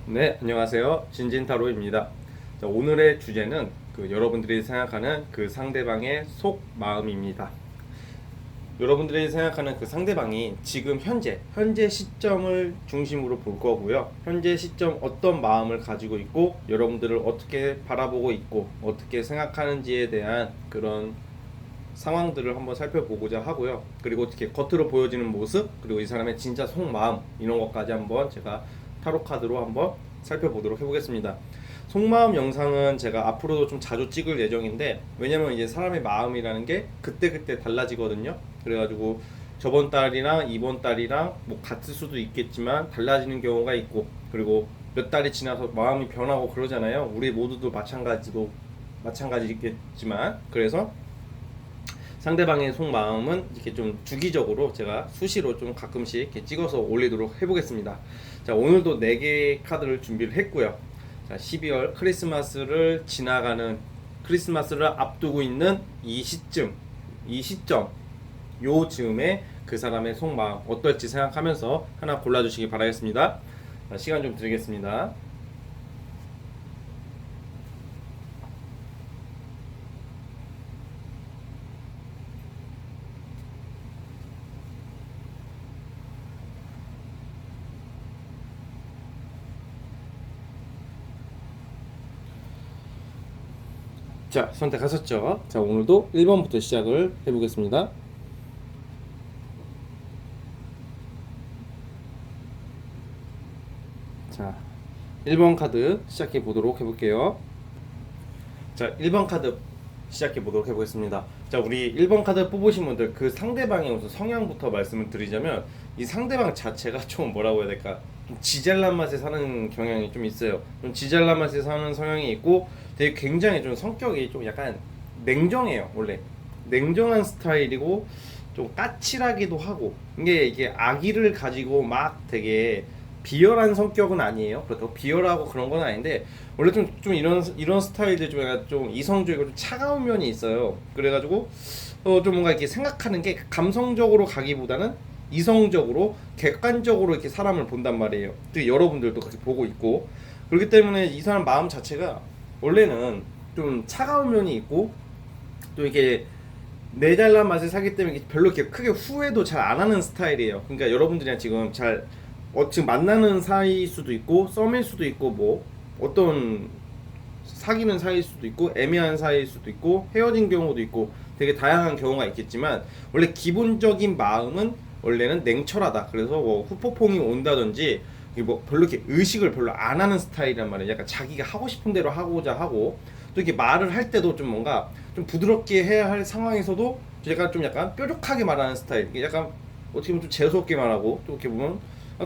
네, 안녕하세요. 신진타로입니다. 자, 오늘의 주제는 여러분들이 생각하는 그 상대방의 속마음입니다. 여러분들이 생각하는 그 상대방이 지금 현재 시점을 중심으로 볼 거고요. 현재 시점 어떤 마음을 가지고 있고 여러분들을 어떻게 바라보고 있고 어떻게 생각하는지에 대한 그런 상황들을 한번 살펴보고자 하고요. 그리고 어떻게 겉으로 보여지는 모습, 그리고 이 사람의 진짜 속마음 이런 것까지 한번 제가 타로 카드로 한번 살펴보도록 해보겠습니다. 속마음 영상은 제가 앞으로도 좀 자주 찍을 예정인데, 왜냐면 이제 사람의 마음이라는 게 그때그때 달라지거든요. 그래가지고 저번 달이랑 이번 달이랑 뭐 같을 수도 있겠지만 달라지는 경우가 있고, 그리고 몇 달이 지나서 마음이 변하고 그러잖아요. 우리 모두도 마찬가지겠지만, 그래서 상대방의 속마음은 이렇게 좀 주기적으로 제가 수시로 좀 가끔씩 이렇게 찍어서 올리도록 해보겠습니다. 자, 오늘도 4개의 카드를 준비를 했고요. 자, 12월 크리스마스를 앞두고 있는 이 시점, 요 즈음에 그 사람의 속마음 어떨지 생각하면서 하나 골라주시기 바라겠습니다. 자, 시간 좀 드리겠습니다. 자, 선택하셨죠? 자, 오늘도 1번부터 시작을 해보겠습니다. 자, 1번 카드 시작해 보도록 해볼게요. 자, 1번 카드 시작해 보도록 해보겠습니다. 자, 우리 1번 카드 뽑으신 분들 그 상대방의 우선 성향부터 말씀을 드리자면, 이 상대방 자체가 좀 뭐라고 해야 될까, 좀 지잘난 맛에 사는 경향이 좀 있어요. 좀 지잘난 맛에 사는 성향이 있고, 되게 굉장히 좀 성격이 좀 약간 냉정해요. 원래 냉정한 스타일이고 좀 까칠하기도 하고, 이게 악의를 가지고 막 되게 비열한 성격은 아니에요. 그렇다고 비열하고 그런 건 아닌데, 원래 좀 이런 스타일들 좀 약간 좀 이성적이고 좀 차가운 면이 있어요. 그래가지고 좀 뭔가 이렇게 생각하는 게 감성적으로 가기보다는 이성적으로 객관적으로 이렇게 사람을 본단 말이에요. 또 여러분들도 그렇게 보고 있고, 그렇기 때문에 이 사람 마음 자체가 원래는 좀 차가운 면이 있고, 또 이게 내 잘난 맛을 사기 때문에 별로 이렇게 크게 후회도 잘 안 하는 스타일이에요. 그러니까 여러분들이랑 지금 지금 만나는 사이일 수도 있고 썸일 수도 있고 뭐 어떤 사귀는 사이일 수도 있고 애매한 사이일 수도 있고 헤어진 경우도 있고 되게 다양한 경우가 있겠지만, 원래 기본적인 마음은 원래는 냉철하다. 그래서 뭐 후폭풍이 온다든지 뭐 별로 이렇게 의식을 별로 안 하는 스타일이란 말이에요. 약간 자기가 하고 싶은 대로 하고자 하고, 또 이렇게 말을 할 때도 좀 뭔가 좀 부드럽게 해야 할 상황에서도 약간 뾰족하게 말하는 스타일. 약간 어떻게 보면 좀 재수없게 말하고, 또 이렇게 보면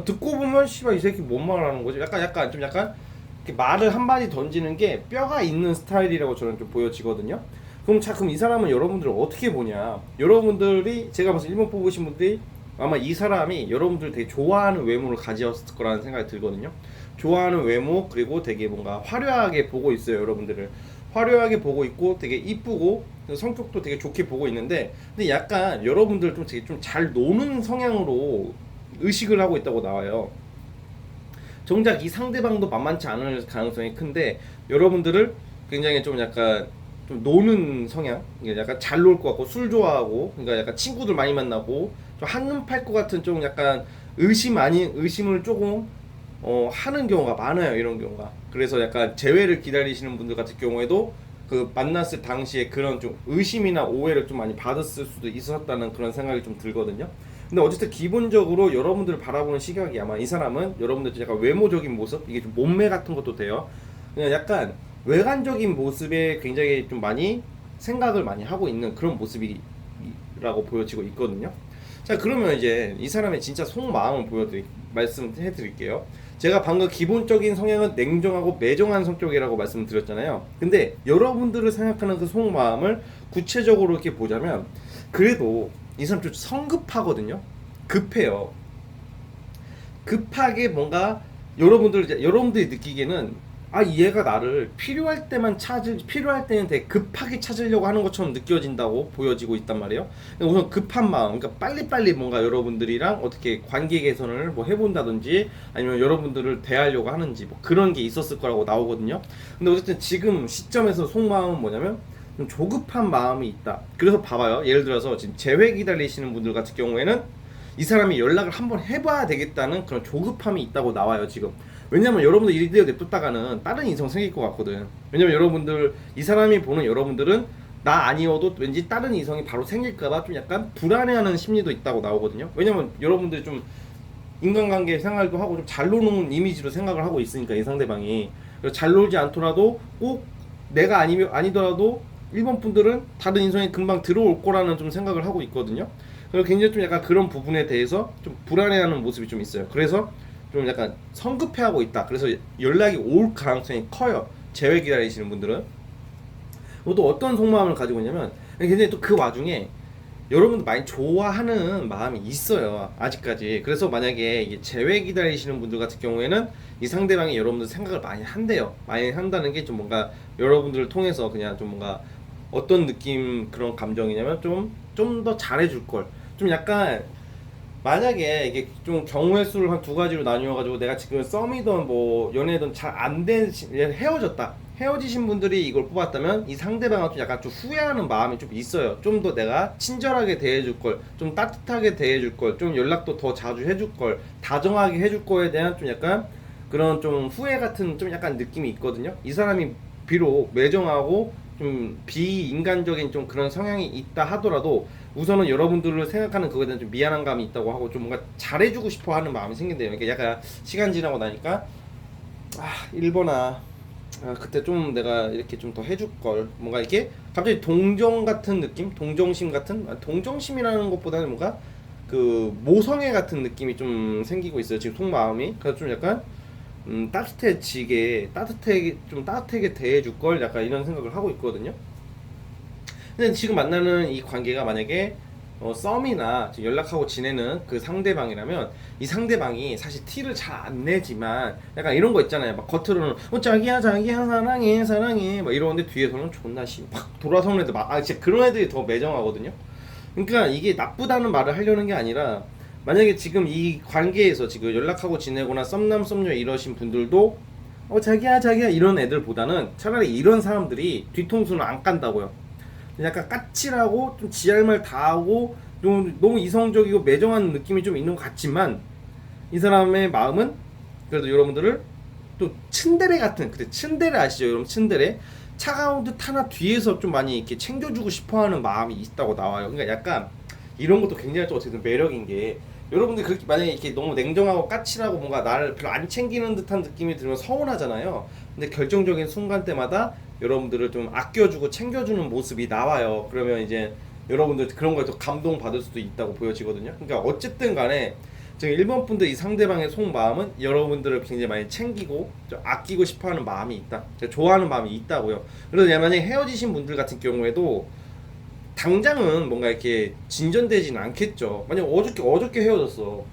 듣고 보면 씨발 이 새끼 뭔 말하는 거지? 약간 이렇게 말을 한마디 던지는 게 뼈가 있는 스타일이라고 저는 좀 보여지거든요. 그럼 이 사람은 여러분들을 어떻게 보냐? 여러분들이 제가 봐서 1번 뽑으신 분들이 아마 이 사람이 여러분들 되게 좋아하는 외모를 가지었을 거라는 생각이 들거든요. 좋아하는 외모, 그리고 되게 뭔가 화려하게 보고 있어요. 여러분들을 화려하게 보고 있고 되게 이쁘고 성격도 되게 좋게 보고 있는데, 근데 약간 여러분들 좀 되게 좀 잘 노는 성향으로 의식을 하고 있다고 나와요. 정작 이 상대방도 만만치 않을 가능성이 큰데, 여러분들을 굉장히 좀 약간 좀 노는 성향, 약간 잘 놀 것 같고 술 좋아하고, 그러니까 약간 친구들 많이 만나고 좀 한눈 팔 것 같은, 좀 약간 의심 아닌 의심을 조금 하는 경우가 많아요. 이런 경우가. 그래서 약간 재회를 기다리시는 분들 같은 경우에도 그 만났을 당시에 그런 좀 의심이나 오해를 좀 많이 받았을 수도 있었다는 그런 생각이 좀 들거든요. 근데 어쨌든 기본적으로 여러분들을 바라보는 시각이, 아마 이 사람은 여러분들 약간 외모적인 모습, 이게 좀 몸매 같은 것도 돼요. 그냥 약간 외관적인 모습에 굉장히 좀 많이 생각을 많이 하고 있는 그런 모습이라고 보여지고 있거든요. 자, 그러면 이제 이 사람의 진짜 속마음을 말씀해 드릴게요. 제가 방금 기본적인 성향은 냉정하고 매정한 성격이라고 말씀드렸잖아요. 근데 여러분들을 생각하는 그 속마음을 구체적으로 이렇게 보자면, 그래도 이 사람 좀 성급하거든요. 급해요. 급하게 뭔가 여러분들이 느끼기에는 아 얘가 나를 필요할 때는 되게 급하게 찾으려고 하는 것처럼 느껴진다고 보여지고 있단 말이에요. 우선 급한 마음, 그러니까 빨리빨리 뭔가 여러분들이랑 어떻게 관계 개선을 뭐 해본다든지 아니면 여러분들을 대하려고 하는지 뭐 그런 게 있었을 거라고 나오거든요. 근데 어쨌든 지금 시점에서 속마음은 뭐냐면 좀 조급한 마음이 있다. 그래서 봐봐요. 예를 들어서 지금 재회 기다리시는 분들 같은 경우에는 이 사람이 연락을 한번 해봐야 되겠다는 그런 조급함이 있다고 나와요 지금. 왜냐면 여러분들 이대로 냅뒀다가는 다른 이성 생길 것 같거든. 왜냐면 여러분들 이 사람이 보는 여러분들은 나 아니어도 왠지 다른 이성이 바로 생길까봐 좀 약간 불안해하는 심리도 있다고 나오거든요. 왜냐면 여러분들이 좀 인간관계 생활도 하고 좀 잘 노는 이미지로 생각을 하고 있으니까 이 상대방이. 그래서 잘 놀지 않더라도 꼭 내가 아니더라도 일본 분들은 다른 인성이 금방 들어올 거라는 좀 생각을 하고 있거든요. 그래서 굉장히 좀 약간 그런 부분에 대해서 좀 불안해하는 모습이 좀 있어요. 그래서 좀 약간 성급해하고 있다. 그래서 연락이 올 가능성이 커요. 재회 기다리시는 분들은. 또 어떤 속마음을 가지고 있냐면 굉장히 또 그 와중에 여러분들 많이 좋아하는 마음이 있어요. 아직까지. 그래서 만약에 이게 재회 기다리시는 분들 같은 경우에는 이 상대방이 여러분들 생각을 많이 한대요. 많이 한다는 게 좀 뭔가 여러분들을 통해서 그냥 좀 뭔가 어떤 느낌 그런 감정이냐면 좀 더 잘해줄 걸. 좀 약간 만약에 이게 좀 경우의 수를 한 두 가지로 나뉘어 가지고 내가 지금 썸이든 뭐 연애든 잘 안 된 헤어졌다. 헤어지신 분들이 이걸 뽑았다면 이 상대방은 좀 약간 좀 후회하는 마음이 좀 있어요. 좀 더 내가 친절하게 대해줄 걸, 좀 따뜻하게 대해줄 걸, 좀 연락도 더 자주 해줄 걸, 다정하게 해줄 거에 대한 좀 약간 그런 좀 후회 같은 좀 약간 느낌이 있거든요. 이 사람이 비록 매정하고 좀 비인간적인 좀 그런 성향이 있다 하더라도 우선은 여러분들을 생각하는 그거에 대한 좀 미안한 감이 있다고 하고 좀 뭔가 잘해주고 싶어 하는 마음이 생긴대요. 그러니까 약간 시간 지나고 나니까 일본아 그때 좀 내가 이렇게 좀 더 해줄 걸 뭔가 이렇게 갑자기 동정 같은 느낌, 동정심 같은 동정심이라는 것보다는 뭔가 그 모성애 같은 느낌이 좀 생기고 있어요 지금 속마음이. 그래서 좀 약간 따뜻하게 대해줄 걸 약간 이런 생각을 하고 있거든요. 근데 지금 만나는 이 관계가 만약에 썸이나 연락하고 지내는 그 상대방이라면 이 상대방이 사실 티를 잘 안 내지만 약간 이런 거 있잖아요. 막 겉으로는 자기야 사랑해 막 이러는데 뒤에서는 존나 막 돌아서는 애들 진짜 그런 애들이 더 매정하거든요. 그러니까 이게 나쁘다는 말을 하려는 게 아니라 만약에 지금 이 관계에서 지금 연락하고 지내거나 썸남 썸녀 이러신 분들도 자기야 이런 애들보다는 차라리 이런 사람들이 뒤통수는 안 깐다고요. 약간 까칠하고 좀 지할 말 다 하고 좀 너무 이성적이고 매정한 느낌이 좀 있는 것 같지만 이 사람의 마음은 그래도 여러분들을 또 츤데레 같은, 그때 츤데레 아시죠 여러분? 츤데레 차가운 듯 하나 뒤에서 좀 많이 이렇게 챙겨주고 싶어하는 마음이 있다고 나와요. 그러니까 약간 이런 것도 굉장히 또 어쨌든 매력인 게 여러분들 그렇게 만약에 이렇게 너무 냉정하고 까칠하고 뭔가 나를 별로 안 챙기는 듯한 느낌이 들면 서운하잖아요. 근데 결정적인 순간 때마다 여러분들을 좀 아껴주고 챙겨주는 모습이 나와요. 그러면 이제 여러분들 그런 거에 더 감동받을 수도 있다고 보여지거든요. 그러니까 어쨌든 간에 지금 일본 분들 이 상대방의 속마음은 여러분들을 굉장히 많이 챙기고 좀 아끼고 싶어하는 마음이 있다. 좋아하는 마음이 있다고요. 그래서 만약에 헤어지신 분들 같은 경우에도 당장은 뭔가 이렇게 진전되지는 않겠죠. 만약 어저께 헤어졌어.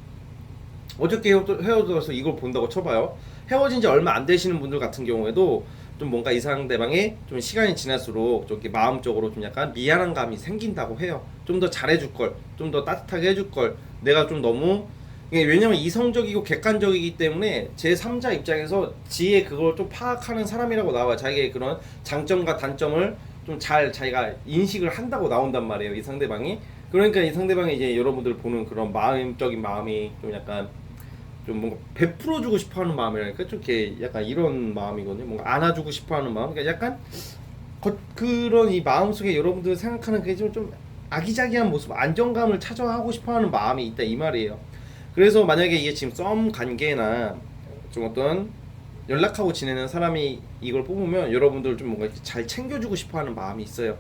어저께 헤어져서 이걸 본다고 쳐봐요. 헤어진 지 얼마 안 되시는 분들 같은 경우에도 좀 뭔가 이 상대방이 좀 시간이 지날수록 좀 이렇게 마음적으로 좀 약간 미안한 감이 생긴다고 해요. 좀 더 잘해줄 걸, 좀 더 따뜻하게 해줄 걸. 내가 좀 너무 왜냐면 이성적이고 객관적이기 때문에 제3자 입장에서 지의 그걸 좀 파악하는 사람이라고 나와요. 자기의 그런 장점과 단점을 좀 잘 자기가 인식을 한다고 나온단 말이에요. 이 상대방이. 그러니까 이 상대방이 이제 여러분들 보는 그런 마음적인 마음이 좀 약간 좀 뭔가 베풀어주고 싶어하는 마음이라니까 좀 이렇게 약간 이런 마음이거든요. 뭔가 안아주고 싶어하는 마음. 그러니까 약간 그런 이 마음 속에 여러분들 생각하는 그게 좀 아기자기한 모습, 안정감을 찾아하고 싶어하는 마음이 있다 이 말이에요. 그래서 만약에 이게 지금 썸 관계나 좀 어떤 연락하고 지내는 사람이 이걸 뽑으면 여러분들 좀 뭔가 이렇게 잘 챙겨주고 싶어하는 마음이 있어요.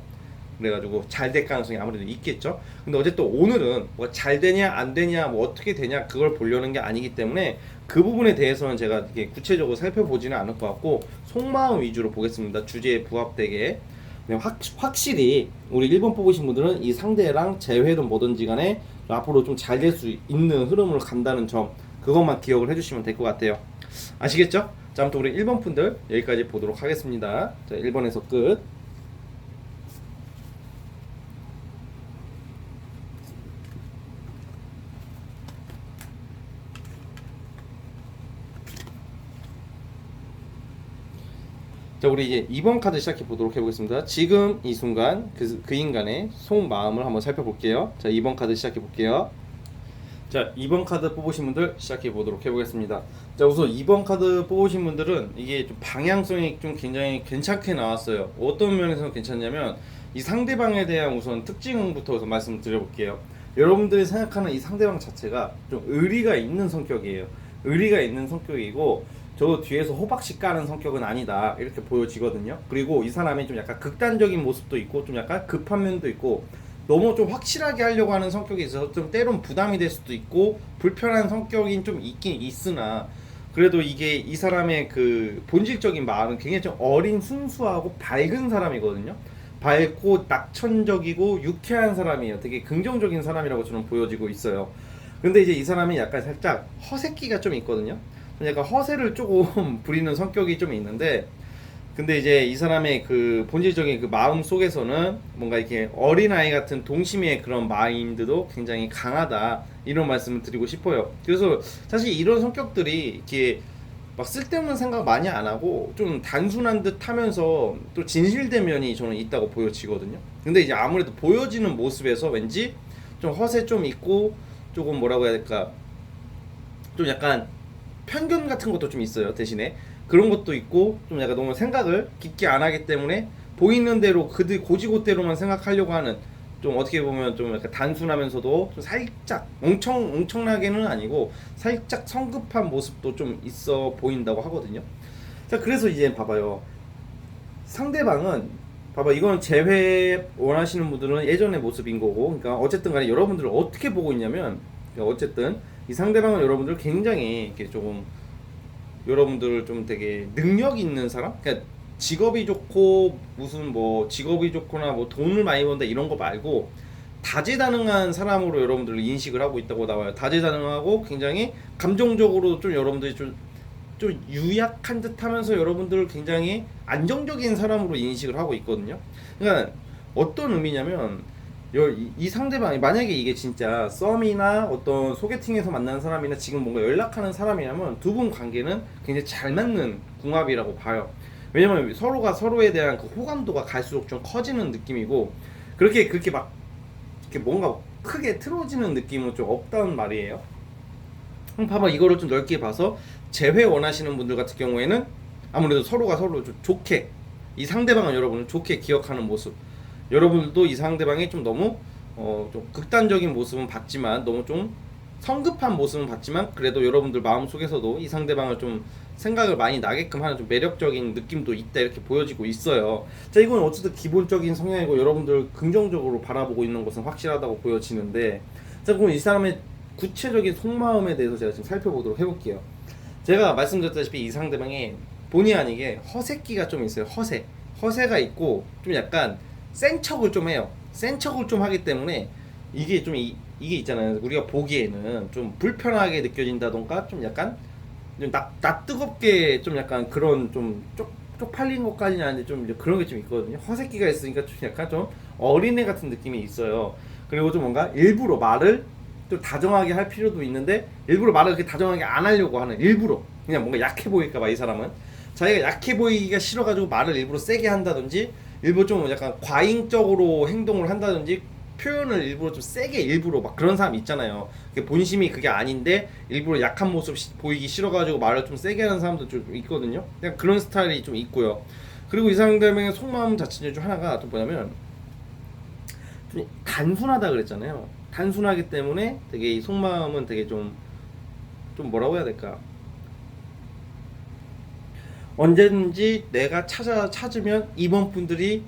그래가지고 잘 될 가능성이 아무래도 있겠죠. 근데 어쨌든 오늘은 뭐 잘 되냐 안 되냐 뭐 어떻게 되냐 그걸 보려는 게 아니기 때문에 그 부분에 대해서는 제가 이렇게 구체적으로 살펴보지는 않을 것 같고 속마음 위주로 보겠습니다. 주제에 부합되게. 확실히 우리 1번 뽑으신 분들은 이 상대랑 재회든 뭐든지 간에 앞으로 좀 잘 될 수 있는 흐름으로 간다는 점, 그것만 기억을 해주시면 될 것 같아요. 아시겠죠? 자, 아무튼 우리 1번 분들 여기까지 보도록 하겠습니다. 자, 1번에서 끝. 자, 우리 이제 2번 카드 시작해 보도록 해보겠습니다. 지금 이 순간 그 인간의 속마음을 한번 살펴볼게요. 자, 2번 카드 시작해 볼게요. 자, 2번 카드 뽑으신 분들 시작해 보도록 해보겠습니다. 자, 우선 2번 카드 뽑으신 분들은 이게 좀 방향성이 좀 굉장히 괜찮게 나왔어요. 어떤 면에서 괜찮냐면 이 상대방에 대한 우선 특징부터 우선 말씀을 드려볼게요. 여러분들이 생각하는 이 상대방 자체가 좀 의리가 있는 성격이에요. 의리가 있는 성격이고 저 뒤에서 호박씨 까는 성격은 아니다 이렇게 보여지거든요. 그리고 이 사람이 좀 약간 극단적인 모습도 있고 좀 약간 급한 면도 있고 너무 좀 확실하게 하려고 하는 성격이 있어서 좀 때론 부담이 될 수도 있고 불편한 성격이 좀 있긴 있으나 그래도 이게 이 사람의 그 본질적인 마음은 굉장히 좀 어린 순수하고 밝은 사람이거든요. 밝고 낙천적이고 유쾌한 사람이에요. 되게 긍정적인 사람이라고 저는 보여지고 있어요. 근데 이제 이 사람이 약간 살짝 허세끼가 좀 있거든요. 약간 허세를 조금 부리는 성격이 좀 있는데 근데 이제 이 사람의 그 본질적인 그 마음 속에서는 뭔가 이렇게 어린아이 같은 동심의 그런 마인드도 굉장히 강하다 이런 말씀을 드리고 싶어요. 그래서 사실 이런 성격들이 이렇게 막 쓸데없는 생각 많이 안 하고 좀 단순한 듯 하면서 또 진실된 면이 저는 있다고 보여지거든요. 근데 이제 아무래도 보여지는 모습에서 왠지 좀 허세 좀 있고 조금 뭐라고 해야 될까 좀 약간 편견 같은 것도 좀 있어요. 대신에 그런 것도 있고 좀 약간 너무 생각을 깊게 안 하기 때문에 보이는 대로 그들 고지고대로만 생각하려고 하는 좀 어떻게 보면 좀 약간 단순하면서도 좀 살짝 엄청나게는 아니고 살짝 성급한 모습도 좀 있어 보인다고 하거든요. 자, 그래서 이제 봐봐요. 상대방은 봐봐 이건 재회 원하시는 분들은 예전의 모습인 거고 그러니까 어쨌든 간에 여러분들을 어떻게 보고 있냐면 그러니까 어쨌든 이 상대방은 여러분들 굉장히 이렇게 조금 여러분들을 좀 되게 능력 있는 사람? 그러니까 직업이 좋고 무슨 뭐 직업이 좋거나 뭐 돈을 많이 번다 이런 거 말고 다재다능한 사람으로 여러분들을 인식을 하고 있다고 나와요. 다재다능하고 굉장히 감정적으로 좀 여러분들이 좀 유약한 듯 하면서 여러분들을 굉장히 안정적인 사람으로 인식을 하고 있거든요. 그러니까 어떤 의미냐면 이 상대방이 만약에 이게 진짜 썸이나 어떤 소개팅에서 만나는 사람이나 지금 뭔가 연락하는 사람이라면 두 분 관계는 굉장히 잘 맞는 궁합이라고 봐요. 왜냐면 서로가 서로에 대한 그 호감도가 갈수록 좀 커지는 느낌이고 그렇게 막 이렇게 뭔가 크게 틀어지는 느낌은 좀 없다는 말이에요. 그럼 봐봐 이거를 좀 넓게 봐서 재회 원하시는 분들 같은 경우에는 아무래도 서로가 서로 좀 좋게 이 상대방은 여러분을 좋게 기억하는 모습 여러분들도 이 상대방이 좀 너무 좀 극단적인 모습은 봤지만 너무 좀 성급한 모습은 봤지만 그래도 여러분들 마음속에서도 이 상대방을 좀 생각을 많이 나게끔 하는 좀 매력적인 느낌도 있다 이렇게 보여지고 있어요. 자 이건 어쨌든 기본적인 성향이고 여러분들 긍정적으로 바라보고 있는 것은 확실하다고 보여지는데 자 그럼 이 사람의 구체적인 속마음에 대해서 제가 지금 살펴보도록 해볼게요. 제가 말씀드렸다시피 이 상대방이 본의 아니게 허세끼가 좀 있어요. 허세가 있고 좀 약간 센 척을 좀 해요. 센 척을 좀 하기 때문에 이게 좀 이게 있잖아요. 우리가 보기에는 좀 불편하게 느껴진다던가 좀 약간 좀 뜨겁게 좀 약간 그런 좀 쪽팔린 것까지는 아닌데 좀 그런 게 좀 있거든요. 허세끼가 있으니까 좀 약간 좀 어린애 같은 느낌이 있어요. 그리고 좀 뭔가 일부러 말을 좀 다정하게 할 필요도 있는데 일부러 말을 그렇게 다정하게 안 하려고 하는 일부러 그냥 뭔가 약해 보일까봐 이 사람은 자기가 약해 보이기가 싫어가지고 말을 일부러 세게 한다든지 일부러 좀 약간 과잉적으로 행동을 한다든지 표현을 일부러 좀 세게 일부러 막 그런 사람 있잖아요. 본심이 그게 아닌데 일부러 약한 모습 보이기 싫어가지고 말을 좀 세게 하는 사람도 좀 있거든요. 그냥 그런 스타일이 좀 있고요. 그리고 이 사람들의 속마음 자체 중 하나가 좀 뭐냐면 좀 단순하다 그랬잖아요. 단순하기 때문에 되게 이 속마음은 되게 좀 뭐라고 해야 될까? 언제든지 내가 찾으면 이번 분들이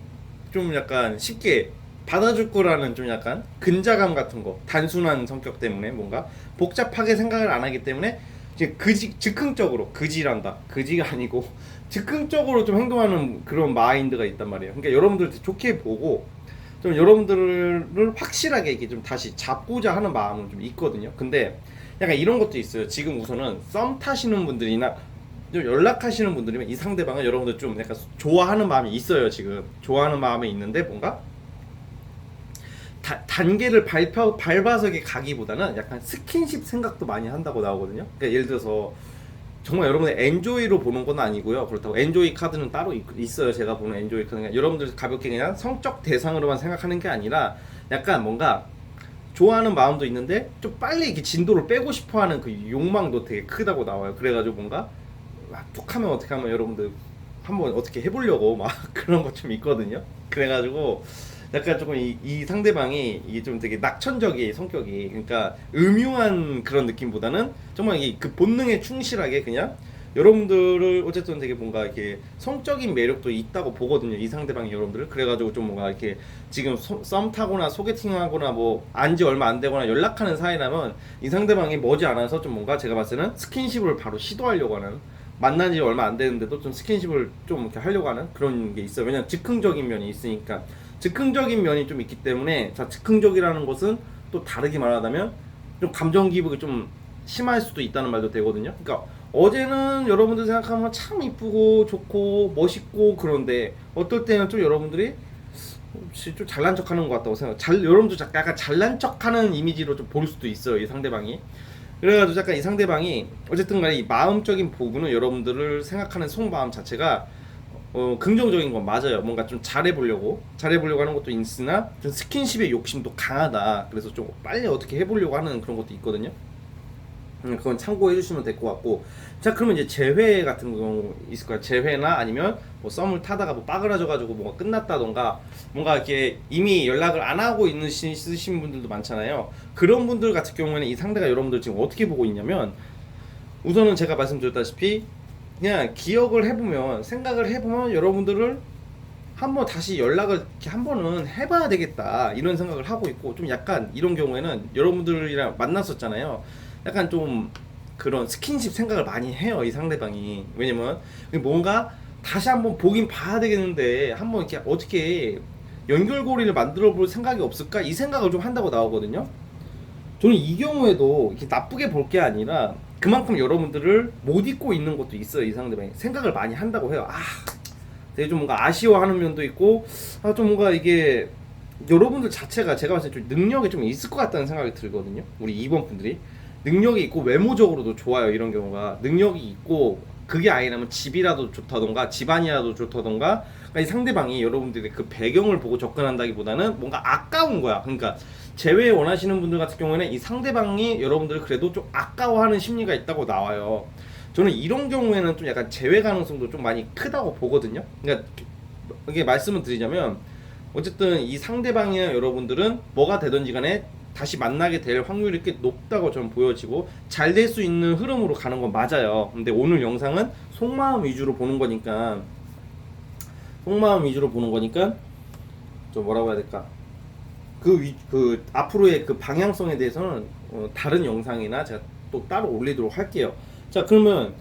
좀 약간 쉽게 받아줄 거라는 좀 약간 근자감 같은 거 단순한 성격 때문에 뭔가 복잡하게 생각을 안 하기 때문에 이제 즉흥적으로 그지가 아니고 즉흥적으로 좀 행동하는 그런 마인드가 있단 말이에요. 그러니까 여러분들 좋게 보고 좀 여러분들을 확실하게 이렇게 좀 다시 잡고자 하는 마음은 좀 있거든요. 근데 약간 이런 것도 있어요. 지금 우선은 썸 타시는 분들이나 좀 연락하시는 분들이면 이 상대방은 여러분들 좀 약간 좋아하는 마음이 있어요. 지금 좋아하는 마음이 있는데 뭔가 단계를 밟아서 이렇게 가기보다는 약간 스킨십 생각도 많이 한다고 나오거든요. 그러니까 예를 들어서 정말 여러분들 엔조이로 보는 건 아니고요. 그렇다고 엔조이 카드는 따로 있어요. 제가 보는 엔조이 카드는 여러분들 가볍게 그냥 성적 대상으로만 생각하는 게 아니라 약간 뭔가 좋아하는 마음도 있는데 좀 빨리 이렇게 진도를 빼고 싶어하는 그 욕망도 되게 크다고 나와요. 그래가지고 뭔가 툭 하면 어떻게 하면 여러분들 한번 어떻게 해보려고 막 그런 거 좀 있거든요. 그래가지고 약간 조금 이 상대방이 이게 좀 되게 낙천적인 성격이, 그러니까 음흉한 그런 느낌보다는 정말 이 그 본능에 충실하게 그냥 여러분들을 어쨌든 되게 뭔가 이렇게 성적인 매력도 있다고 보거든요. 이 상대방이 여러분들을. 그래가지고 좀 뭔가 이렇게 지금 썸 타거나 소개팅하거나 뭐 안지 얼마 안 되거나 연락하는 사이라면 이 상대방이 머지않아서 좀 뭔가 제가 봤을 때는 스킨십을 바로 시도하려고 하는, 만난 지 얼마 안 되는데도 좀 스킨십을 좀 이렇게 하려고 하는 그런 게 있어요. 왜냐면 즉흥적인 면이 있으니까. 즉흥적인 면이 좀 있기 때문에, 자, 즉흥적이라는 것은 또 다르게 말하자면 좀 감정 기복이 좀 심할 수도 있다는 말도 되거든요. 그러니까 어제는 여러분들 생각하면 참 이쁘고 좋고 멋있고 그런데 어떨 때는 좀 여러분들이 혹시 좀 잘난 척하는 것 같다고 생각. 여러분도 약간 잘난 척하는 이미지로 좀 볼 수도 있어요, 이 상대방이. 그래가지고 약간 이 상대방이 어쨌든 간에 이 마음적인 부분은 여러분들을 생각하는 속마음 자체가 긍정적인 건 맞아요. 뭔가 좀 잘해보려고 하는 것도 있으나 좀 스킨십의 욕심도 강하다. 그래서 좀 빨리 어떻게 해보려고 하는 그런 것도 있거든요. 그건 참고해 주시면 될 것 같고. 자, 그러면 이제 재회 같은 경우 있을 거야. 재회나 아니면 뭐 썸을 타다가 뭐 빠그라져 가지고 뭐가 끝났다던가 뭔가 이렇게 이미 연락을 안 하고 있으신 분들도 많잖아요. 그런 분들 같은 경우에는 이 상대가 여러분들 지금 어떻게 보고 있냐면, 우선은 제가 말씀드렸다시피 그냥 기억을 해보면, 생각을 해보면 여러분들을 한번 다시 연락을 이렇게 한 번은 해봐야 되겠다 이런 생각을 하고 있고, 좀 약간 이런 경우에는 여러분들이랑 만났었잖아요. 약간 좀 그런 스킨십 생각을 많이 해요, 이 상대방이. 왜냐면 뭔가 다시 한번 보긴 봐야 되겠는데 한번 이렇게 어떻게 연결고리를 만들어 볼 생각이 없을까, 이 생각을 좀 한다고 나오거든요. 저는 이 경우에도 이렇게 나쁘게 볼 게 아니라 그만큼 여러분들을 못 잊고 있는 것도 있어요. 이 상대방이 생각을 많이 한다고 해요. 되게 좀 뭔가 아쉬워하는 면도 있고, 좀 뭔가 이게 여러분들 자체가 제가 봤을 때 좀 능력이 좀 있을 것 같다는 생각이 들거든요. 우리 2번 분들이 능력이 있고 외모적으로도 좋아요. 이런 경우가 능력이 있고, 그게 아니라면 집이라도 좋다던가 집안이라도 좋다던가, 그러니까 이 상대방이 여러분들의 그 배경을 보고 접근한다기보다는 뭔가 아까운 거야. 그러니까 재회 원하시는 분들 같은 경우에는 이 상대방이 여러분들을 그래도 좀 아까워하는 심리가 있다고 나와요. 저는 이런 경우에는 좀 약간 재회 가능성도 좀 많이 크다고 보거든요. 그러니까 이게 말씀을 드리자면 어쨌든 이 상대방이나 여러분들은 뭐가 되든지 간에 다시 만나게 될 확률이 꽤 높다고 저는 보여지고 잘 될 수 있는 흐름으로 가는 건 맞아요. 근데 오늘 영상은 속마음 위주로 보는 거니까, 좀 뭐라고 해야 될까, 그 앞으로의 그 방향성에 대해서는 다른 영상이나 제가 또 따로 올리도록 할게요. 자, 그러면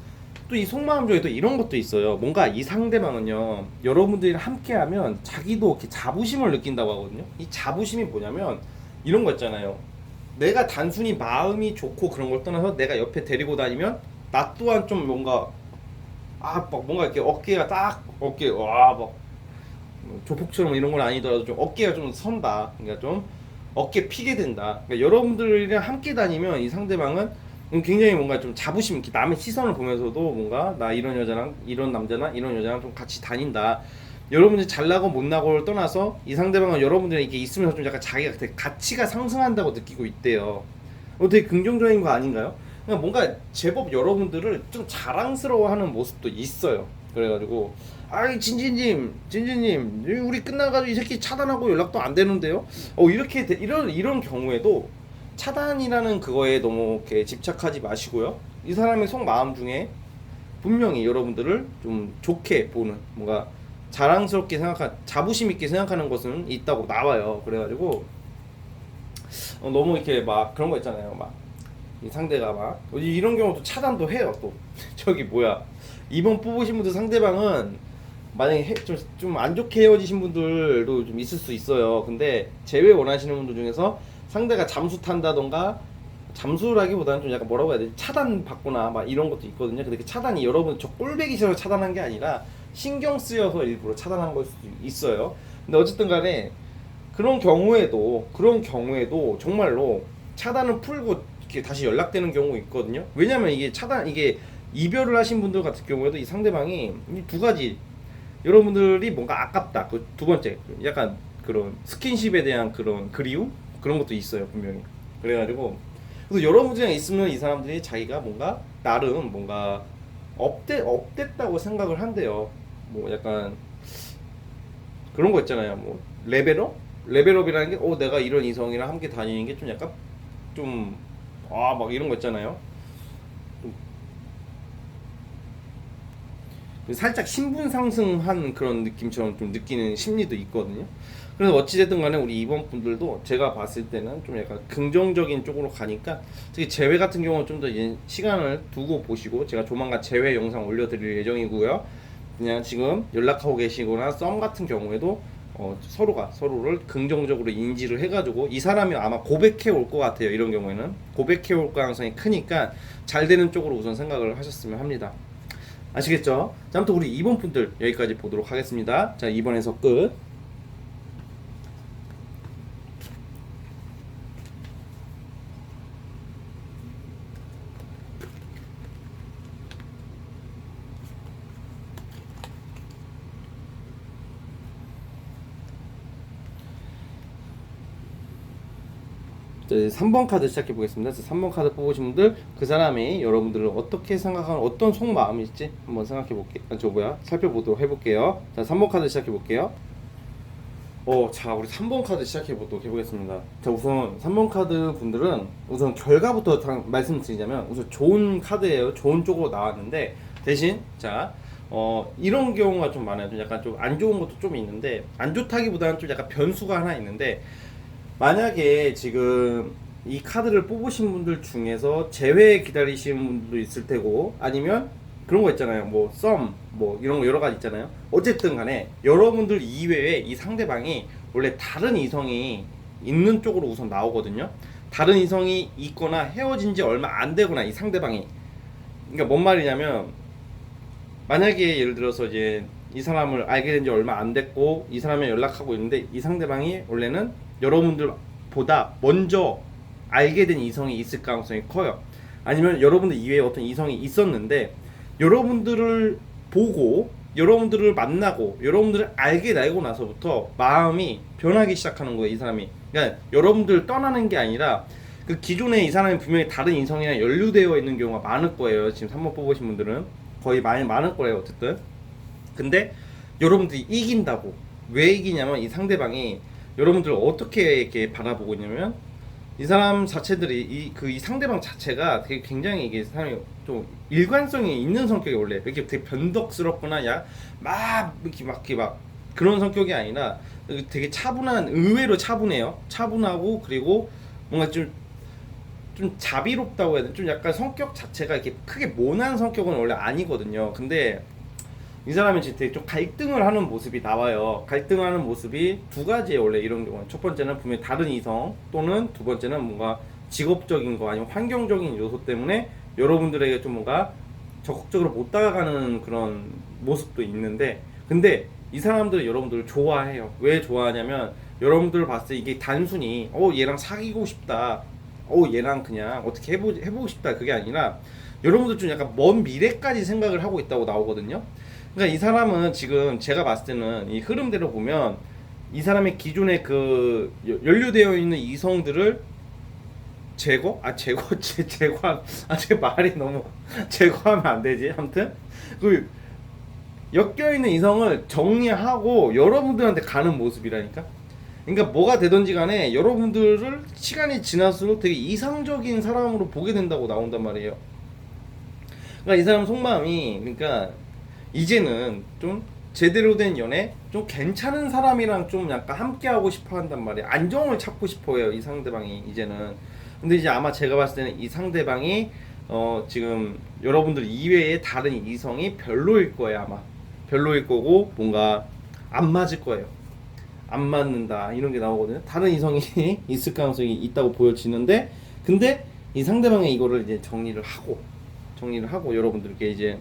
또 이 속마음 중에 또 이런 것도 있어요. 뭔가 이 상대방은요, 여러분들이랑 함께하면 자기도 이렇게 자부심을 느낀다고 하거든요. 이 자부심이 뭐냐면 이런 거 있잖아요. 내가 단순히 마음이 좋고 그런 걸 떠나서 내가 옆에 데리고 다니면 나 또한 좀 뭔가 막 뭔가 이렇게 어깨가 딱 막 조폭처럼 이런 건 아니더라도 좀 어깨가 좀 선다. 그러니까 좀 어깨 피게 된다. 그러니까 여러분들이랑 함께 다니면 이 상대방은 굉장히 뭔가 좀 자부심 있게 남의 시선을 보면서도 뭔가 나 이런 여자랑 이런 남자나 이런 여자랑 좀 같이 다닌다. 여러분들이 잘나고 못나고를 떠나서 이 상대방은 여러분들이 이렇게 있으면서 좀 약간 자기가 되게 가치가 상승한다고 느끼고 있대요. 되게 긍정적인 거 아닌가요? 그러니까 뭔가 제법 여러분들을 좀 자랑스러워하는 모습도 있어요. 그래가지고 아이 진진님 우리 끝나가지고 이 새끼 차단하고 연락도 안 되는데요. 이렇게 이런 경우에도 차단이라는 그거에 너무 이렇게 집착하지 마시고요. 이 사람의 속마음 중에 분명히 여러분들을 좀 좋게 보는, 뭔가 자랑스럽게 자부심 있게 생각하는 것은 있다고 나와요. 그래가지고 너무 이렇게 막 그런 거 있잖아요. 막 이 상대가 막 이런 경우도 차단도 해요. 또 저기 뭐야, 이번 뽑으신 분들 상대방은 만약에 좀 안 좋게 헤어지신 분들도 좀 있을 수 있어요. 근데 재회 원하시는 분들 중에서 상대가 잠수 탄다던가 잠수라기보다는 좀 약간 뭐라고 해야 되지? 차단 받거나 막 이런 것도 있거든요. 근데 그 차단이 여러분 저 꼴배기 싫어서 차단한 게 아니라 신경 쓰여서 일부러 차단한 걸 수도 있어요. 근데 어쨌든 간에 그런 경우에도 정말로 차단을 풀고 이렇게 다시 연락되는 경우 있거든요. 왜냐면 이게 이별을 하신 분들 같은 경우에도 이 상대방이 이 두 가지, 여러분들이 뭔가 아깝다. 그 두 번째, 약간 그런 스킨십에 대한 그런 그리움 그런 것도 있어요 분명히. 그래가지고 그래서 여러분들이랑 있으면 이 사람들이 자기가 뭔가 나름 뭔가 업됐다고 생각을 한대요. 뭐 약간 그런 거 있잖아요. 뭐 레벨업이라는 게 내가 이런 이성이랑 함께 다니는 게 좀 약간 좀 막 이런 거 있잖아요. 살짝 신분 상승한 그런 느낌처럼 좀 느끼는 심리도 있거든요. 그래서 어찌됐든 간에 우리 이번 분들도 제가 봤을 때는 좀 약간 긍정적인 쪽으로 가니까, 특히 재회 같은 경우는 좀 더 시간을 두고 보시고, 제가 조만간 재회 영상 올려드릴 예정이고요. 그냥 지금 연락하고 계시거나 썸 같은 경우에도 서로가 서로를 긍정적으로 인지를 해가지고, 이 사람이 아마 고백해 올 것 같아요. 이런 경우에는 고백해 올 가능성이 크니까 잘 되는 쪽으로 우선 생각을 하셨으면 합니다. 아시겠죠? 자, 아무튼 우리 2번 분들 여기까지 보도록 하겠습니다. 자, 2번에서 끝. 자, 3번 카드 시작해 보겠습니다. 3번 카드 뽑으신 분들, 그 사람이 여러분들을 어떻게 생각하는, 어떤 속마음일지 한번 생각해 볼게요. 살펴보도록 해볼게요. 자, 3번 카드 시작해 볼게요. 자, 우리 3번 카드 시작해 보도록 해보겠습니다. 자, 우선 3번 카드 분들은 우선 결과부터 말씀드리자면 우선 좋은 카드예요. 좋은 쪽으로 나왔는데, 대신 자, 이런 경우가 좀 많아요. 좀 약간 좀 안 좋은 것도 좀 있는데, 안 좋다기보다는 좀 약간 변수가 하나 있는데, 만약에 지금 이 카드를 뽑으신 분들 중에서 재회 기다리시는 분들도 있을 테고, 아니면 그런 거 있잖아요. 뭐 썸, 뭐 이런 거 여러 가지 있잖아요. 어쨌든 간에 여러분들 이외에 이 상대방이 원래 다른 이성이 있는 쪽으로 우선 나오거든요. 다른 이성이 있거나 헤어진 지 얼마 안 되거나, 이 상대방이, 그러니까 뭔 말이냐면, 만약에 예를 들어서 이제 이 사람을 알게 된 지 얼마 안 됐고 이 사람이 연락하고 있는데, 이 상대방이 원래는 여러분들보다 먼저 알게 된 이성이 있을 가능성이 커요. 아니면 여러분들 이외에 어떤 이성이 있었는데, 여러분들을 보고 여러분들을 만나고 여러분들을 알게 되고 나서부터 마음이 변하기 시작하는 거예요, 이 사람이. 그러니까 여러분들 떠나는 게 아니라 그 기존에 이 사람이 분명히 다른 이성이랑 연루되어 있는 경우가 많을 거예요. 지금 3번 뽑으신 분들은 거의 많을 거예요, 어쨌든. 근데 여러분들이 이긴다고. 왜 이기냐면, 이 상대방이 여러분들을 어떻게 이렇게 바라보고 있냐면, 이 사람 자체들이 이 상대방 자체가 되게 굉장히 이게 사람이 좀 일관성이 있는 성격이, 원래 이렇게 되게 변덕스럽거나 이렇게 막 그런 성격이 아니라 되게 차분한, 의외로 차분해요. 차분하고, 그리고 뭔가 좀 자비롭다고 해야 되나? 좀 약간 성격 자체가 이렇게 크게 모난 성격은 원래 아니거든요. 근데 이 사람이 지금 되게 좀 갈등을 하는 모습이 나와요. 갈등하는 모습이 두 가지예요, 원래 이런 경우는. 첫 번째는 분명히 다른 이성, 또는 두 번째는 뭔가 직업적인 거, 아니면 환경적인 요소 때문에 여러분들에게 좀 뭔가 적극적으로 못 다가가는 그런 모습도 있는데, 근데 이 사람들은 여러분들을 좋아해요. 왜 좋아하냐면, 여러분들 봤을 때 이게 단순히 얘랑 사귀고 싶다, 얘랑 그냥 어떻게 해보고 싶다, 그게 아니라 여러분들 좀 약간 먼 미래까지 생각을 하고 있다고 나오거든요. 그러니까 이 사람은 지금 제가 봤을 때는 이 흐름대로 보면, 이 사람의 기존에 그 연루되어 있는 이성들을 제거함, 제 말이 너무 제거하면 안 되지. 아무튼 그 엮여 있는 이성을 정리하고 여러분들한테 가는 모습이라니까. 그러니까 뭐가 되든지 간에 여러분들을 시간이 지날수록 되게 이상적인 사람으로 보게 된다고 나온단 말이에요. 그러니까 이 사람 속마음이, 그러니까 이제는 좀 제대로 된 연애, 좀 괜찮은 사람이랑 좀 약간 함께 하고 싶어 한단 말이에요. 안정을 찾고 싶어 해요, 이 상대방이 이제는. 근데 이제 아마 제가 봤을 때는 이 상대방이 지금 여러분들 이외에 다른 이성이 별로일 거예요. 아마 별로일 거고, 뭔가 안 맞을 거예요. 안 맞는다, 이런 게 나오거든요. 다른 이성이 있을 가능성이 있다고 보여지는데, 근데 이 상대방의 이거를 이제 정리를 하고 여러분들께 이제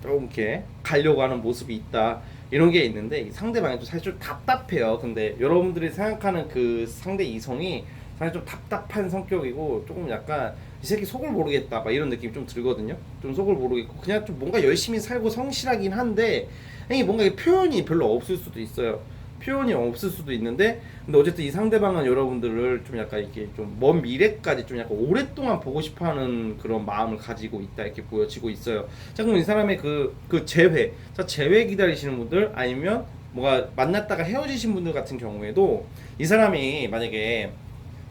조금 이렇게 가려고 하는 모습이 있다, 이런 게 있는데, 이 상대방이 또 사실 좀 답답해요. 근데 여러분들이 생각하는 그 상대 이성이 사실 좀 답답한 성격이고, 조금 약간 이 새끼 속을 모르겠다 막 이런 느낌이 좀 들거든요. 좀 속을 모르겠고 그냥 좀 뭔가 열심히 살고 성실하긴 한데, 이게 뭔가 표현이 별로 없을 수도 있어요. 표현이 없을 수도 있는데, 근데 어쨌든 이 상대방은 여러분들을 좀 약간 이렇게 좀 먼 미래까지 좀 약간 오랫동안 보고 싶어하는 그런 마음을 가지고 있다, 이렇게 보여지고 있어요. 자, 그럼 이 사람의 그 재회, 자, 재회 기다리시는 분들, 아니면 뭐가 만났다가 헤어지신 분들 같은 경우에도, 이 사람이 만약에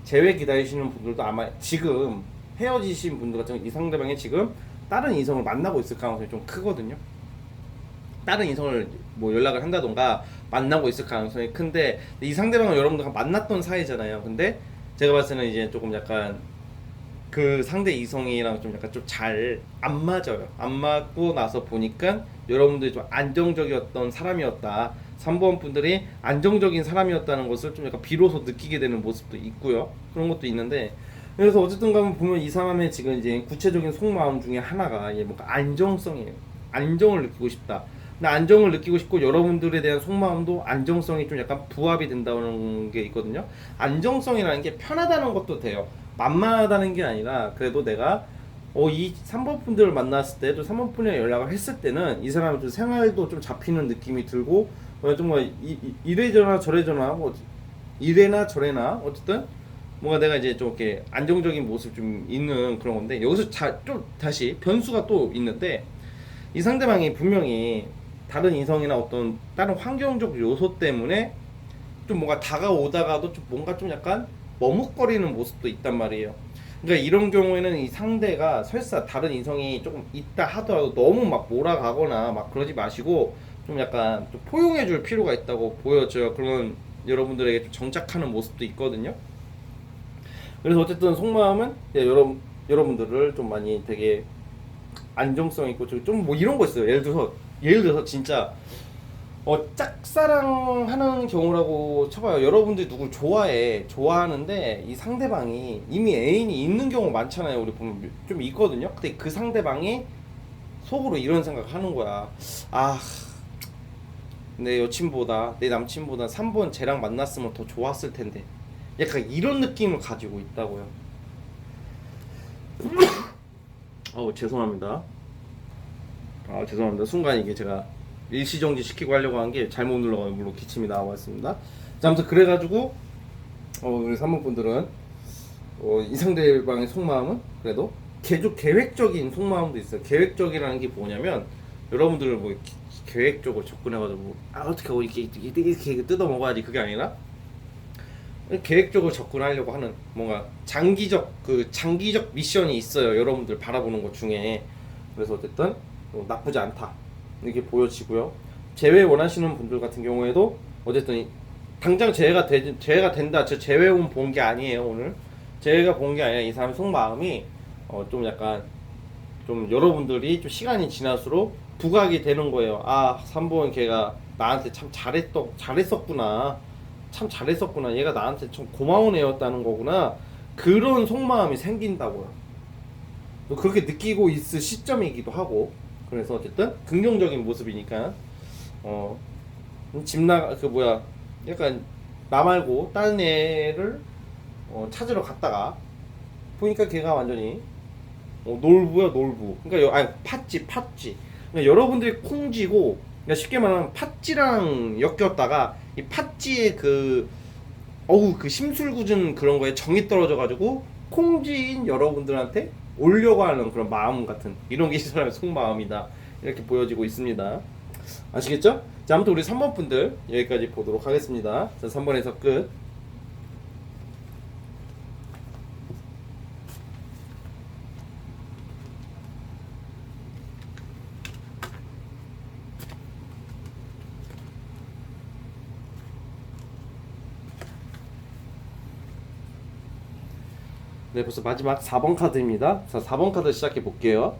재회 기다리시는 분들도 아마 지금 헤어지신 분들 같은 경우 이 상대방이 지금 다른 이성을 만나고 있을 가능성이 좀 크거든요. 다른 이성을 뭐 연락을 한다던가 만나고 있을 가능성이 큰데, 이 상대방은 여러분들과 만났던 사이잖아요. 근데 제가 봤을 때는 이제 조금 약간 그 상대 이성이랑 좀 약간 좀 잘 안 맞아요. 안 맞고 나서 보니까 여러분들이 좀 안정적이었던 사람이었다, 3번 분들이 안정적인 사람이었다는 것을 좀 약간 비로소 느끼게 되는 모습도 있고요. 그런 것도 있는데, 그래서 어쨌든 가면 보면 이 사람의 지금 이제 구체적인 속마음 중에 하나가 이게 뭔가 안정성이에요. 안정을 느끼고 싶다. 근데 안정을 느끼고 싶고, 여러분들에 대한 속마음도 안정성이 좀 약간 부합이 된다는 게 있거든요. 안정성이라는 게 편하다는 것도 돼요. 만만하다는 게 아니라, 그래도 내가 이 3번 분들을 만났을 때, 또 3번 분이랑 연락을 했을 때는 이 사람은 좀 생활도 좀 잡히는 느낌이 들고, 정말 이래저래 저래저래 뭐 이래나 저래나 어쨌든 뭔가 내가 이제 좀 이렇게 안정적인 모습 좀 있는 그런 건데, 여기서 좀 다시 변수가 또 있는데, 이 상대방이 분명히 다른 이성이나 어떤 다른 환경적 요소 때문에 좀 뭔가 다가오다가도 좀 뭔가 좀 약간 머뭇거리는 모습도 있단 말이에요. 그러니까 이런 경우에는 이 상대가 설사 다른 이성이 조금 있다 하더라도 너무 막 몰아가거나 막 그러지 마시고, 좀 약간 좀 포용해 줄 필요가 있다고 보여져요. 그러면 여러분들에게 좀 정착하는 모습도 있거든요. 그래서 어쨌든 속마음은 여러분들을 좀 많이 되게 안정성 있고 좀 뭐 이런 거 있어요. 예를 들어서 진짜 짝사랑하는 경우라고 쳐봐요. 여러분들이 누굴 좋아하는데 이 상대방이 이미 애인이 있는 경우 많잖아요. 우리 보면 좀 있거든요. 근데 그 상대방이 속으로 이런 생각 하는 거야. 아, 내 여친보다 내 남친보다 3번 쟤랑 만났으면 더 좋았을 텐데. 약간 이런 느낌을 가지고 있다고요. 죄송합니다. 죄송합니다. 순간 이게 제가 일시정지 시키고 하려고 한 게 잘못 눌러가지고 물론 기침이 나와봤습니다. 자, 아무튼 그래가지고 우리 3번 분들은 이 상대방의 속마음은 그래도 계획적인 속마음도 있어요. 계획적이라는 게 뭐냐면, 여러분들을 뭐 계획적으로 접근해가지고 어떻게 하고 이렇게 뜯어 먹어야지, 그게 아니라 계획적으로 접근하려고 하는 뭔가 장기적 미션이 있어요. 여러분들 바라보는 것 중에. 그래서 어쨌든 나쁘지 않다, 이렇게 보여지고요. 재회 원하시는 분들 같은 경우에도 어쨌든 당장 재회가 된다, 저 재회운 본 게 아니에요. 오늘 재회가 본 게 아니라 이 사람 속마음이 좀 약간 좀 여러분들이 좀 시간이 지날수록 부각이 되는 거예요. 3번 걔가 나한테 참 잘했었구나, 참 잘했었구나, 얘가 나한테 좀 고마운 애였다는 거구나, 그런 속마음이 생긴다고요. 그렇게 느끼고 있을 시점이기도 하고. 그래서 어쨌든 긍정적인 모습이니까 약간 나 말고 다른 애를 찾으러 갔다가 보니까 걔가 완전히 놀부야, 놀부. 그러니까 팥쥐. 그러니까 여러분들이 콩쥐고, 그러니까 쉽게 말하면 팥쥐랑 엮였다가 이 팥쥐의 그 심술궂은 그런 거에 정이 떨어져가지고 콩쥐인 여러분들한테 오려고 하는 그런 마음 같은, 이런 게 이 사람의 속마음이다, 이렇게 보여지고 있습니다. 아시겠죠? 자, 아무튼 우리 3번 분들 여기까지 보도록 하겠습니다. 자, 3번에서 끝. 네, 벌써 마지막 4번 카드입니다. 자, 4번 카드 시작해 볼게요.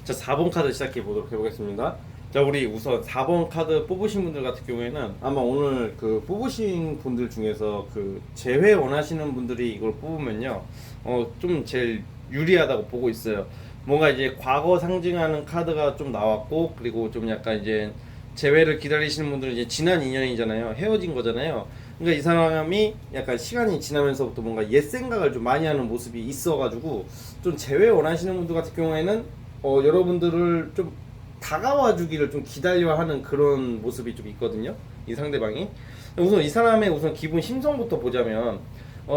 자, 4번 카드 시작해 보도록 해보겠습니다. 자, 우리 우선 4번 카드 뽑으신 분들 같은 경우에는 아마 오늘 그 뽑으신 분들 중에서 그 재회 원하시는 분들이 이걸 뽑으면요, 좀 제일 유리하다고 보고 있어요. 뭔가 이제 과거 상징하는 카드가 좀 나왔고, 그리고 좀 약간 이제 재회를 기다리시는 분들은 이제 지난 인연이잖아요. 헤어진 거잖아요. 그러니까 이 사람이 약간 시간이 지나면서부터 뭔가 옛 생각을 좀 많이 하는 모습이 있어가지고 좀 재회 원하시는 분들 같은 경우에는 여러분들을 좀 다가와 주기를 좀 기다려 하는 그런 모습이 좀 있거든요. 이 상대방이. 우선 이 사람의 우선 기본 심성부터 보자면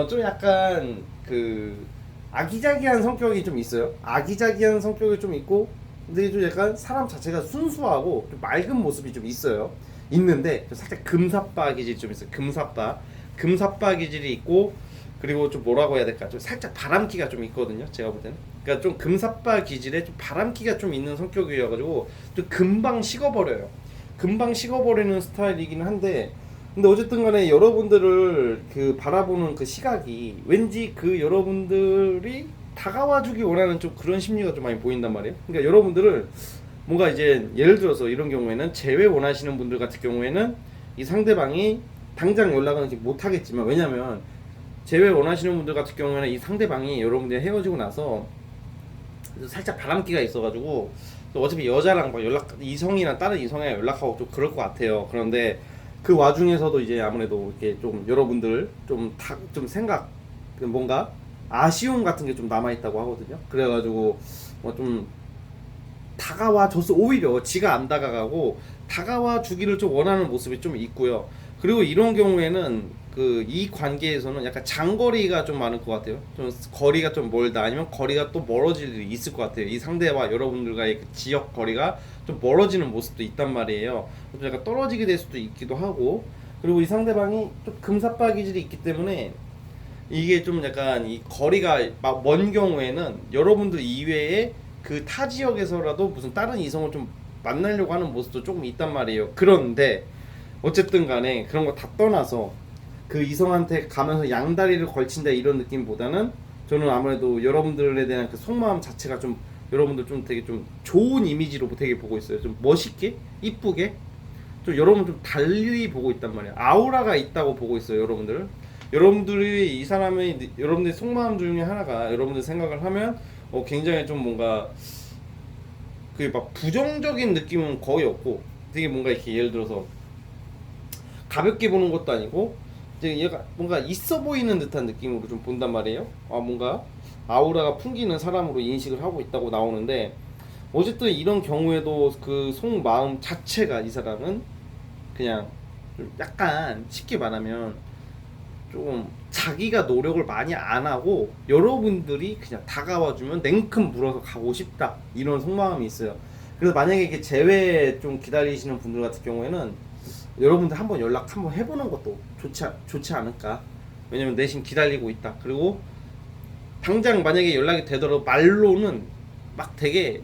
좀 약간 그 아기자기한 성격이 좀 있어요. 아기자기한 성격이 좀 있고, 근데 좀 약간 사람 자체가 순수하고 좀 맑은 모습이 좀 있어요. 있는데 좀 살짝 금사빠 기질이 좀 있어요. 금사빠 기질이 있고, 그리고 좀 뭐라고 해야 될까? 좀 살짝 바람기가 좀 있거든요. 제가 볼 때는. 그러니까 좀 금사빠 기질에 좀 바람기가 좀 있는 성격이어가지고 좀 금방 식어버려요. 금방 식어버리는 스타일이긴 한데, 근데 어쨌든 간에 여러분들을 그 바라보는 그 시각이 왠지 그 여러분들이 다가와주기 원하는 좀 그런 심리가 좀 많이 보인단 말이에요. 그러니까 여러분들을 뭔가 이제 예를 들어서 이런 경우에는 재회 원하시는 분들 같은 경우에는 이 상대방이 당장 연락은 못 하겠지만, 왜냐면 재회 원하시는 분들 같은 경우에는 이 상대방이 여러분들 헤어지고 나서 살짝 바람기가 있어가지고 어차피 여자랑 막 이성이랑 다른 이성이랑 연락하고 좀 그럴 것 같아요. 그런데 그 와중에서도 이제 아무래도 이렇게 좀 여러분들 좀 생각, 뭔가 아쉬움 같은 게 좀 남아 있다고 하거든요. 그래가지고 좀 다가와 줬어. 오히려 지가 안 다가가고 다가와 주기를 좀 원하는 모습이 좀 있고요. 그리고 이런 경우에는 그 이 관계에서는 약간 장거리가 좀 많을 것 같아요. 좀 거리가 좀 멀다, 아니면 거리가 또 멀어질 일이 있을 것 같아요. 이 상대와 여러분들과의 그 지역 거리가 좀 멀어지는 모습도 있단 말이에요. 좀 약간 떨어지게 될 수도 있기도 하고, 그리고 이 상대방이 좀 금사빠 기질이 있기 때문에 이게 좀 약간 이 거리가 막 먼 경우에는 여러분들 이외에 그 타 지역에서라도 무슨 다른 이성을 좀 만나려고 하는 모습도 조금 있단 말이에요. 그런데 어쨌든 간에 그런 거 다 떠나서 그 이성한테 가면서 양다리를 걸친다 이런 느낌보다는 저는 아무래도 여러분들에 대한 그 속마음 자체가 좀 여러분들 좀 되게 좀 좋은 이미지로 되게 보고 있어요. 좀 멋있게, 이쁘게, 좀 여러분 좀 달리 보고 있단 말이에요. 아우라가 있다고 보고 있어요, 여러분들. 여러분들이 이 사람의 여러분들의 속마음 중에 하나가 여러분들 생각을 하면 굉장히 좀 뭔가 그 막 부정적인 느낌은 거의 없고, 되게 뭔가 이렇게 예를 들어서 가볍게 보는 것도 아니고 이제 얘가 뭔가 있어 보이는 듯한 느낌으로 좀 본단 말이에요. 뭔가 아우라가 풍기는 사람으로 인식을 하고 있다고 나오는데, 어쨌든 이런 경우에도 그 속마음 자체가 이 사람은 그냥 좀 약간 쉽게 말하면 좀 자기가 노력을 많이 안 하고 여러분들이 그냥 다가와주면 냉큼 물어서 가고 싶다 이런 속마음이 있어요. 그래서 만약에 이게 재회 좀 기다리시는 분들 같은 경우에는 여러분들 한번 연락 한번 해보는 것도 좋지 않을까. 왜냐면 내심 기다리고 있다. 그리고 당장 만약에 연락이 되더라도 말로는 막 되게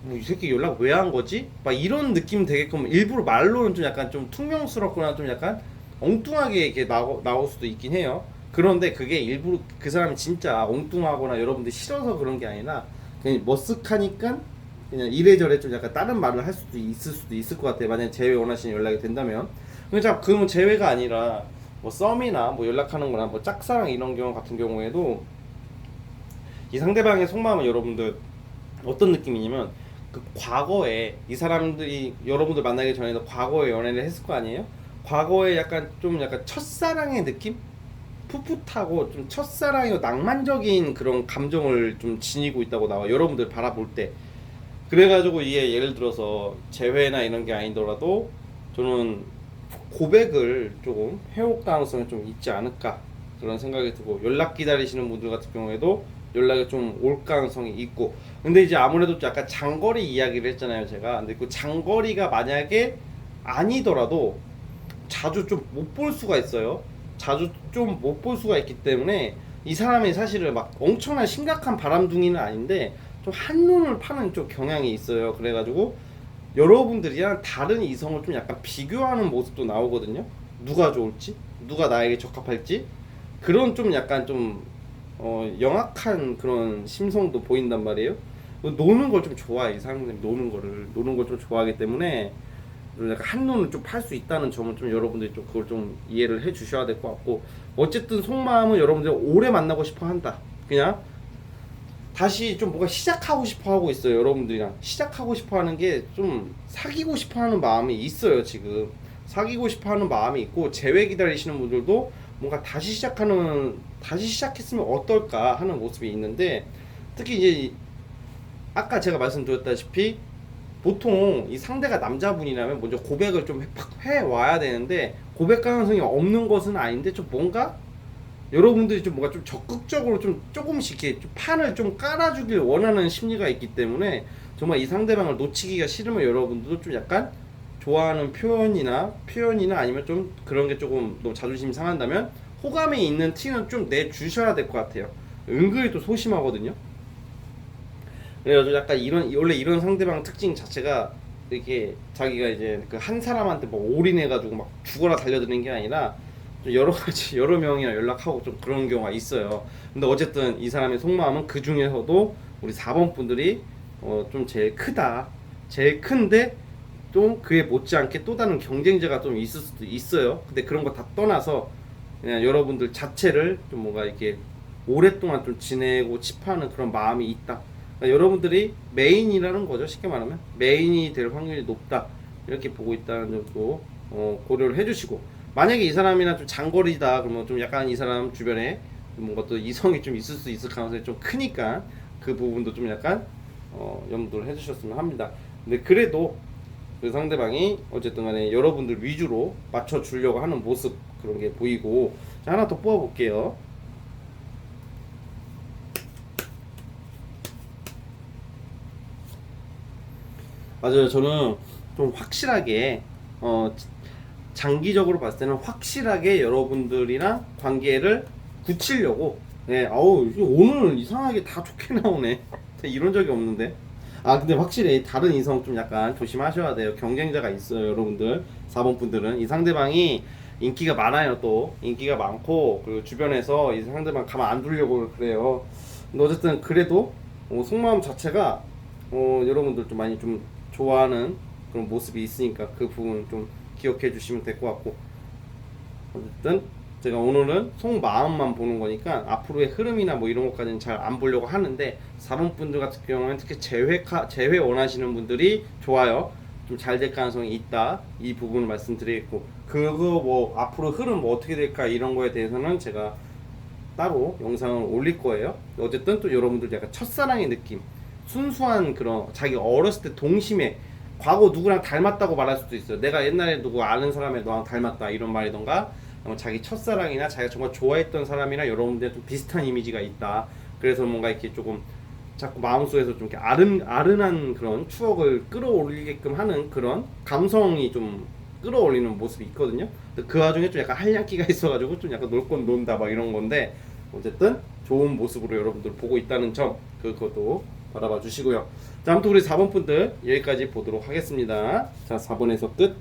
뭐 이 새끼 연락 왜 한 거지? 막 이런 느낌 되게끔 일부러 말로는 좀 약간 좀 퉁명스럽거나 좀 약간 엉뚱하게 이렇게 나올 수도 있긴 해요. 그런데 그게 일부러 그 사람이 진짜 엉뚱하거나 여러분들 싫어서 그런 게 아니라 그냥 머쓱하니까 그냥 이래저래 좀 약간 다른 말을 할 수도 있을 것 같아요. 만약에 재회 원하시는 연락이 된다면. 그러면 재회가 아니라 뭐 썸이나 뭐 연락하는 거나 뭐 짝사랑 이런 경우 같은 경우에도 이 상대방의 속마음은 여러분들 어떤 느낌이냐면, 그 과거에 이 사람들이 여러분들 만나기 전에도 과거에 연애를 했을 거 아니에요? 과거에 약간 첫사랑의 느낌? 풋풋하고 좀 첫사랑이고 낭만적인 그런 감정을 좀 지니고 있다고 나와, 여러분들 바라볼 때. 그래가지고 이게 예를 들어서 재회나 이런 게 아니더라도 저는 고백을 조금 해올 가능성이 좀 있지 않을까 그런 생각이 들고, 연락 기다리시는 분들 같은 경우에도 연락이 좀 올 가능성이 있고. 근데 이제 아무래도 약간 장거리 이야기를 했잖아요, 제가. 근데 그 장거리가 만약에 아니더라도 자주 좀 못 볼 수가 있어요. 자주 좀 못 볼 수가 있기 때문에 이 사람이 사실은 막 엄청난 심각한 바람둥이는 아닌데 좀 한눈을 파는 좀 경향이 있어요. 그래가지고 여러분들이랑 다른 이성을 좀 약간 비교하는 모습도 나오거든요. 누가 좋을지, 누가 나에게 적합할지, 그런 좀 약간 좀 영악한 그런 심성도 보인단 말이에요. 노는 걸 좀 좋아해. 이 사람들이 노는 걸 좀 좋아하기 때문에 좀 약간 한눈을 좀 팔 수 있다는 점은 좀 여러분들이 좀 그걸 좀 이해를 해 주셔야 될 것 같고, 어쨌든 속마음은 여러분들이 오래 만나고 싶어 한다. 그냥 다시 좀 뭔가 시작하고 싶어 하고 있어요. 여러분들이랑 시작하고 싶어 하는 게 좀 사귀고 싶어 하는 마음이 있어요. 지금 사귀고 싶어 하는 마음이 있고, 재회 기다리시는 분들도 뭔가 다시 시작했으면 어떨까 하는 모습이 있는데, 특히 이제 아까 제가 말씀드렸다시피 보통 이 상대가 남자분이라면 먼저 고백을 좀 해와야 되는데, 고백 가능성이 없는 것은 아닌데 좀 뭔가 여러분들이 좀 뭔가 좀 적극적으로 좀 조금씩 이렇게 좀 판을 좀 깔아주길 원하는 심리가 있기 때문에, 정말 이 상대방을 놓치기가 싫으면 여러분들도 좀 약간 좋아하는 표현이나 아니면 좀 그런 게 조금 너무 자존심 상한다면 호감이 있는 티는 좀 내주셔야 될 것 같아요. 은근히 또 소심하거든요. 그래가지고 약간 원래 이런 상대방 특징 자체가 이렇게 자기가 이제 그 한 사람한테 뭐 올인해가지고 막 죽어라 달려드는 게 아니라 좀 여러 가지 여러 명이랑 연락하고 좀 그런 경우가 있어요. 근데 어쨌든 이 사람의 속마음은 그 중에서도 우리 4번 분들이 좀 제일 크다. 제일 큰데 좀 그에 못지않게 또 다른 경쟁자가 좀 있을 수도 있어요. 근데 그런 거 다 떠나서 그냥 여러분들 자체를 좀 뭔가 이렇게 오랫동안 좀 지내고 싶어하는 그런 마음이 있다. 그러니까 여러분들이 메인이라는 거죠. 쉽게 말하면 메인이 될 확률이 높다. 이렇게 보고 있다는 점도 고려를 해주시고, 만약에 이 사람이랑 좀 장거리다 그러면 좀 약간 이 사람 주변에 뭔가 또 이성이 좀 있을 수 있을 가능성이 좀 크니까 그 부분도 좀 약간 염두를 해주셨으면 합니다. 근데 그래도 그 상대방이 어쨌든 간에 여러분들 위주로 맞춰주려고 하는 모습, 그런 게 보이고. 자, 하나 더 뽑아볼게요. 맞아요. 저는 좀 확실하게 장기적으로 봤을 때는 확실하게 여러분들이랑 관계를 굳히려고. 네, 오늘 이상하게 다 좋게 나오네. 이런 적이 없는데. 근데 확실히 다른 이성 좀 약간 조심하셔야 돼요. 경쟁자가 있어요, 여러분들. 4번 분들은 이 상대방이 인기가 많아요. 또 인기가 많고, 그리고 주변에서 이 상대방 가만 안 두려고 그래요. 근데 어쨌든 그래도 속마음 자체가 여러분들 좀 많이 좀 좋아하는 그런 모습이 있으니까 그 부분 좀 기억해 주시면 될 것 같고, 어쨌든 제가 오늘은 속마음만 보는 거니까 앞으로의 흐름이나 뭐 이런 것까지는 잘 안 보려고 하는데, 4번 분들 같은 경우는 특히 재회 원하시는 분들이 좋아요. 좀 잘 될 가능성이 있다. 이 부분을 말씀드리겠고, 그거 뭐 앞으로 흐름 뭐 어떻게 될까 이런 거에 대해서는 제가 따로 영상을 올릴 거예요. 어쨌든 또 여러분들 약간 첫사랑의 느낌, 순수한 그런 자기 어렸을 때 동심에 과거 누구랑 닮았다고 말할 수도 있어요. 내가 옛날에 누구 아는 사람에 너랑 닮았다 이런 말이던가, 자기 첫사랑이나 자기가 정말 좋아했던 사람이나 여러분들 좀 비슷한 이미지가 있다. 그래서 뭔가 이렇게 조금 자꾸 마음속에서 좀 이렇게 아른한 그런 추억을 끌어올리게끔 하는 그런 감성이 좀 끌어올리는 모습이 있거든요. 그 와중에 좀 약간 한량기가 있어가지고 좀 약간 놀 건 논다 막 이런 건데, 어쨌든 좋은 모습으로 여러분들 보고 있다는 점, 그것도 바라봐 주시고요. 자, 아무튼 우리 4번 분들 여기까지 보도록 하겠습니다. 자, 4번에서 끝.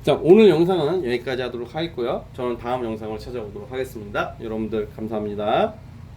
자, 오늘 영상은 여기까지 하도록 하겠고요. 저는 다음 영상을 찾아오도록 하겠습니다. 여러분들 감사합니다.